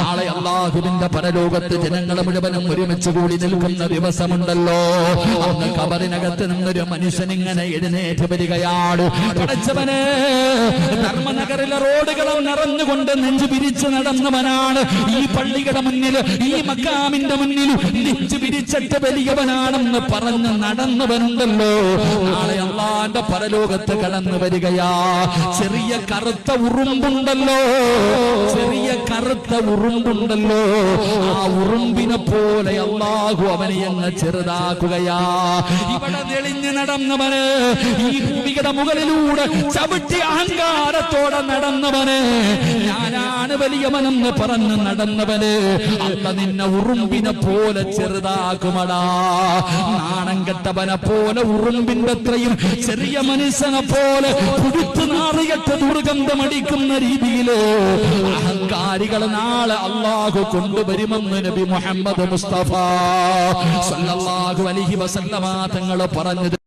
നാളെ അല്ലാഹുവിന്റെ പരലോകത്ത് ജനങ്ങൾ മുഴുവനും ഒരുമിച്ച് കൂടി നിൽക്കുന്ന ദിവസമുണ്ടല്ലോ. അന്ന് ഖബറിനകത്ത് നിന്നൊരു മനുഷ്യൻ ഇങ്ങനെ എഴുന്നേറ്റ് വരികയാണ്. പടച്ചവനെ, ധർമ്മനഗറിലെ റോഡുകളും നിറഞ്ഞുകൊണ്ട് നെഞ്ചു പിരിച്ച് നടന്നവനാണ്. ഈ പള്ളിയുടെ മുന്നിൽ, ഈ മക്കാമിന്റെ മുന്നിൽ നെഞ്ചു പിരിച്ചിട്ട് വലിയവനാണെന്ന് പറഞ്ഞ് നടന്നവനുണ്ടല്ലോ. നാളെ അല്ലാഹുവിന്റെ പരലോകത്ത് കടന്നു വരികയാ. ചെറിയ കറുത്ത ഉറുമ്പുണ്ടല്ലോ, ചെറിയ കറുത്ത ഉറുമ്പുണ്ടല്ലോ. ആ ഉറുമ്പിനെ പോലെ അല്ലാഹു അവനെ അങ്ങ് ചെറുതാക്കുകയാ. ഇവിടെ തെളിഞ്ഞു നടന്നവന്, ഈ ഭൂമിയുടെ മുകളിലൂടെ ചവിട്ടി അഹങ്കാരത്തോടെ നടന്നവന്, ഞാനാണ് വലിയവനെന്ന് പറഞ്ഞ് നടന്നവന്, അല്ല നിന്നെ ഉറുമ്പിനെ പോലെ ചെറുതാക്കുമടാ. നാണം കെട്ടവനെ പോലെ, ഉറുമ്പിന്റെ അത്രയും ചെറിയ മനുഷ്യനെ പോലെ കുടുത്തു നാറിയട്ട് ദുർഗന്ധമടിക്കുന്ന രീതിയില് അഹങ്കാരികൾ നാളെ അല്ലാഹു കൊണ്ടുവരുമെന്ന് നബി മുഹമ്മദ് മുസ്തഫ സല്ലല്ലാഹു അലൈഹി വസല്ലമ തങ്ങൾ പറഞ്ഞത്.